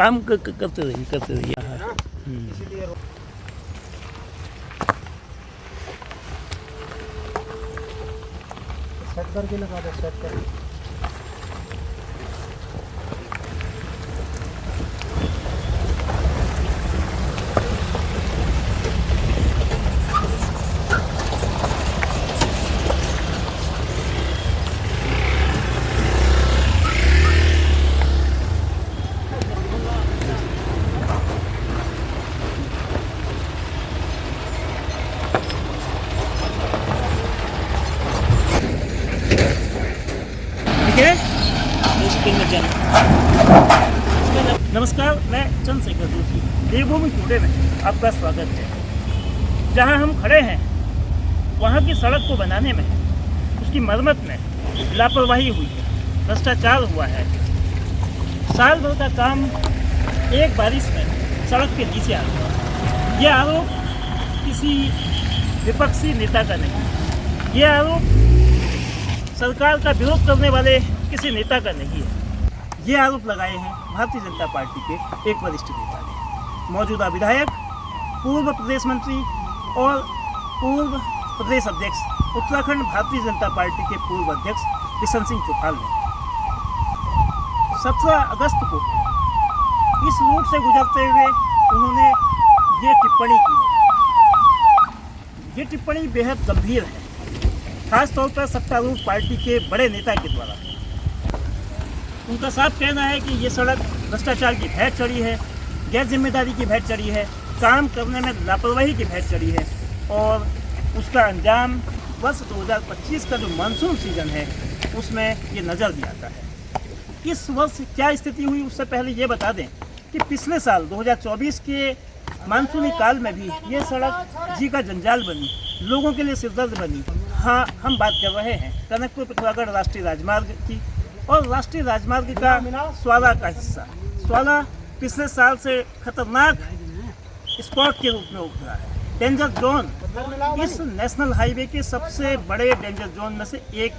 काम करते रहिए। हाँ। सेट करके लगा दो, सेट करके। नमस्कार, मैं चंद्रशेखर जोशी। देवभूमि टुडे में आपका स्वागत है। जहां हम खड़े हैं वहां की सड़क को बनाने में, उसकी मरम्मत में लापरवाही हुई है, भ्रष्टाचार हुआ है। साल भर का काम एक बारिश में सड़क के नीचे आ गया। ये आरोप किसी विपक्षी नेता का नहीं, ये आरोप सरकार का विरोध करने वाले किसी नेता का नहीं है। ये आरोप लगाए हैं भारतीय जनता पार्टी के एक वरिष्ठ नेता ने। मौजूदा विधायक, पूर्व प्रदेश मंत्री और पूर्व प्रदेश अध्यक्ष, उत्तराखंड भारतीय जनता पार्टी के पूर्व अध्यक्ष किशन सिंह चौहान ने 17 अगस्त को इस रूट से गुजरते हुए उन्होंने ये टिप्पणी की है। ये टिप्पणी बेहद गंभीर है, खासतौर पर सत्तारूढ़ पार्टी के बड़े नेता के द्वारा। उनका साफ कहना है कि ये सड़क भ्रष्टाचार की भेंट चढ़ी है, गैर जिम्मेदारी की भेंट चढ़ी है, काम करने में लापरवाही की भेंट चढ़ी है और उसका अंजाम वर्ष 2025 का जो मानसून सीजन है उसमें ये नज़र भी आता है। इस वर्ष क्या स्थिति हुई उससे पहले ये बता दें कि पिछले साल 2024 के मानसूनी काल में भी ये सड़क जी का जंजाल बनी, लोगों के लिए सिरदर्द बनी। हाँ, हम बात कर रहे हैं टनकपुर पिथौरागढ़ राष्ट्रीय राजमार्ग की, और राष्ट्रीय राजमार्ग का स्वाला का हिस्सा। स्वाला पिछले साल से खतरनाक स्पॉट के रूप में उभरा है, डेंजर जोन। इस नेशनल हाईवे के सबसे बड़े डेंजर जोन में से एक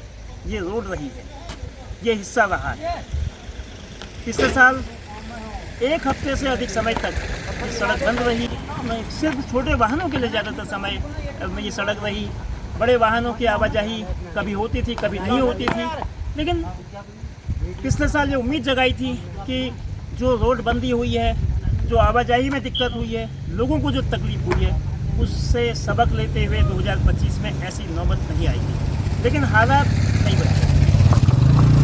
ये रोड रही है, ये हिस्सा रहा है। पिछले साल एक हफ्ते से अधिक समय तक ये सड़क बंद रही। सिर्फ छोटे वाहनों के लिए ज़्यादातर समय में ये सड़क रही। बड़े वाहनों की आवाजाही कभी होती थी, कभी नहीं होती थी। लेकिन पिछले साल ये उम्मीद जगाई थी कि जो रोड बंदी हुई है, जो आवाजाही में दिक्कत हुई है, लोगों को जो तकलीफ हुई है, उससे सबक लेते हुए 2025 में ऐसी नौबत नहीं आएगी। लेकिन हालात नहीं बदले,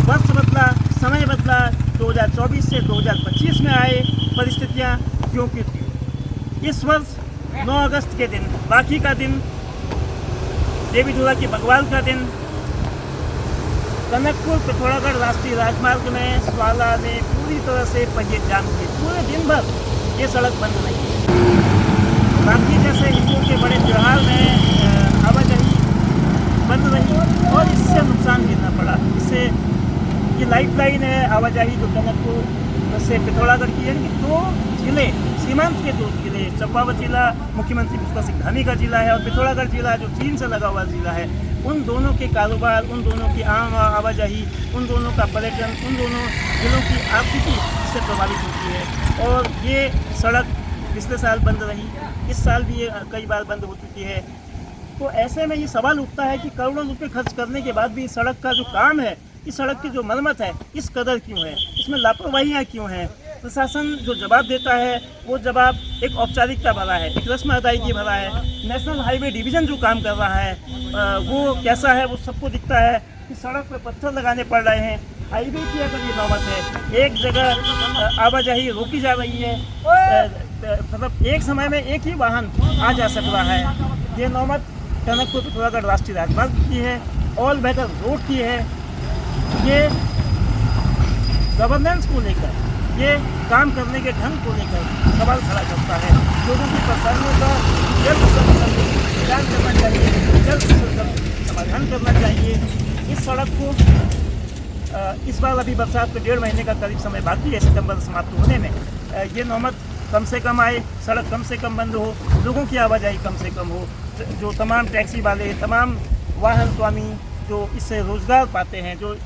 वक्त बदला, समय बदला। 2024 से 2025 में आए परिस्थितियाँ क्योंकि इस वर्ष 9 अगस्त के दिन, राखी का दिन, देवी दुर्गा की बगवाल का दिन, टनकपुर पिथौरागढ़ राष्ट्रीय राजमार्ग में स्वाला ने पूरी तरह से पहिए जाम किए। पूरे दिन भर ये सड़क बंद रही। राखी जैसे हिंदुओं के बड़े त्यौहार में आवाजाही बंद रही और इससे नुकसान झेलना पड़ा। इससे ये लाइफलाइन है आवाजाही जो टनकपुर से पिथौरागढ़ की, यानी कि 2 जिले, सीमांत के 2 जिले, चंपावत जिला मुख्यमंत्री पुष्कर सिंह धामी का जिला है और पिथौरागढ़ जिला जो चीन से लगा हुआ जिला है, उन दोनों के कारोबार, उन दोनों की आम आवाजाही, उन दोनों का पर्यटन, उन दोनों जिलों की आर्थिकी इससे प्रभावित होती है। और ये सड़क पिछले साल बंद रही, इस साल भी ये कई बार बंद हो चुकी है। तो ऐसे में ये सवाल उठता है कि करोड़ों रुपए खर्च करने के बाद भी इस सड़क का जो काम है, इस सड़क की जो मरम्मत है, इस कदर क्यों है, इसमें लापरवाहियाँ क्यों हैं। प्रशासन जो जवाब देता है वो जवाब एक औपचारिकता भरा है, एक रस्म अदायगी भरा है। नेशनल हाईवे डिवीज़न जो काम कर रहा है वो कैसा है वो सबको दिखता है कि सड़क पर पत्थर लगाने पड़ रहे हैं। हाईवे की अगर ये नौबत है, एक जगह आवाजाही रोकी जा रही है, मतलब एक समय में एक ही वाहन आ जा सक रहा है। ये नौबत टनकपुर पिथौरागढ़ राष्ट्रीय राजमार्ग की है, ऑल वेदर रोड की है। ये गवर्नेंस को लेकर, ये काम करने के ढंग को लेकर सवाल खड़ा करता है। लोगों की परेशानियों का जल्द से जल्द निदान करना चाहिए, जल्द से जल्द समाधान करना चाहिए। इस सड़क को इस बार अभी बरसात के 1.5 महीने का करीब समय बाकी है सितंबर समाप्त होने में। ये नौबत कम से कम आए, सड़क कम से कम बंद हो, लोगों की आवाजाही कम से कम हो। जो तमाम टैक्सी वाले, तमाम वाहन स्वामी जो इससे रोज़गार पाते हैं, जो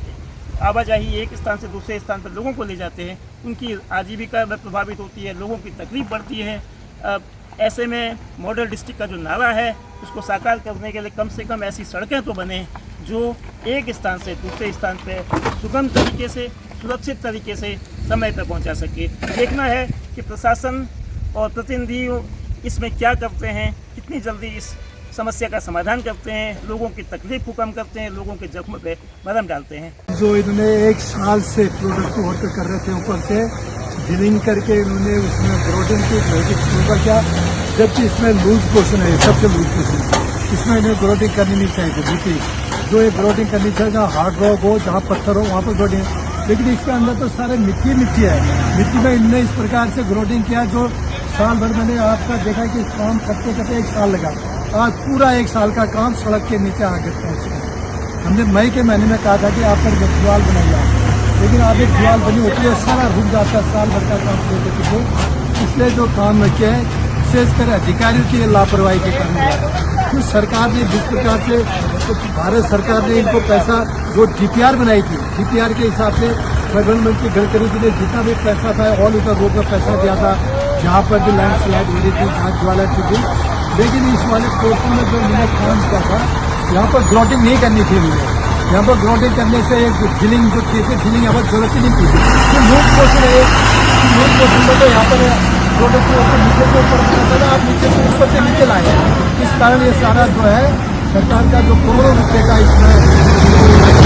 आवाजाही एक स्थान से दूसरे स्थान पर लोगों को ले जाते हैं, उनकी आजीविका प्रभावित होती है, लोगों की तकलीफ बढ़ती है। ऐसे में मॉडल डिस्ट्रिक्ट का जो नारा है उसको साकार करने के लिए कम से कम ऐसी सड़कें तो बने जो एक स्थान से दूसरे स्थान पे सुगम तरीके से, सुरक्षित तरीके से समय पर पहुंचा सके। देखना है कि प्रशासन और प्रतिनिधि इसमें क्या करते हैं, कितनी जल्दी इस समस्या का समाधान करते हैं, लोगों की तकलीफ को कम करते हैं, लोगों के जख्म पे मरहम डालते हैं। जो इन्होंने 1 साल से प्रोडक्ट को होल्ड कर रहे थे, ऊपर से ड्रिलिंग करके इन्होंने उसमें ग्रोडिंग की शुरू किया, जबकि इसमें लूज पोर्शन है, सबसे लूज पोर्शन। इसमें इन्हें ग्रोडिंग करनी नहीं चाहिए थी, जो ये ग्रोडिंग करनी चाहिए जहाँ हार्ड रॉक हो, जहाँ पत्थर हो वहाँ पर ग्रोडिंग। लेकिन इसके अंदर तो सारे मिट्टी मिट्टी है, मिट्टी में इनने इस प्रकार से ग्रोडिंग किया जो साल भर मैंने आपका देखा कि काम करते करते 1 साल लगा। आज पूरा 1 साल का काम सड़क के नीचे आगे पहुंचे। हमने मई के महीने में कहा था कि आप पर दीवार बनाइए, लेकिन आप एक दीवार बनी होती है, सारा रुक जाता है, साल भर का काम करते करते। इसलिए जो काम रखे हैं विशेषकर अधिकारियों की लापरवाही के कारण, तो सरकार ने जिस प्रकार से, तो भारत सरकार ने इनको पैसा जो DPR बनाई थी, DPR के हिसाब से प्रधानमंत्री गडकरी जी ने जितना भी पैसा था ऑल ओवर रोड में पैसा दिया था, जहाँ पर भी लैंडस्लाइड हो रही थी, जहाँ ज्वाला थी। लेकिन इस वाले पोर्टल में जो मैंने काम किया था, यहाँ पर ग्रोडिंग नहीं करनी थी मुझे। यहाँ पर ग्रोडिंग करने से एक ड्रिलिंग जो थी, ड्रिलिंग यहाँ पर जरूरत ही नहीं थी। तो लूज पोर्शन है, लूज पोर्शन में तो यहाँ पर ग्रोडिंग को नीचे से ऊपर बनाता था, आप नीचे से ऊपर से नीचे लाए। इस कारण ये सारा जो है सरकार का जो करोड़ों रुपये का इसमें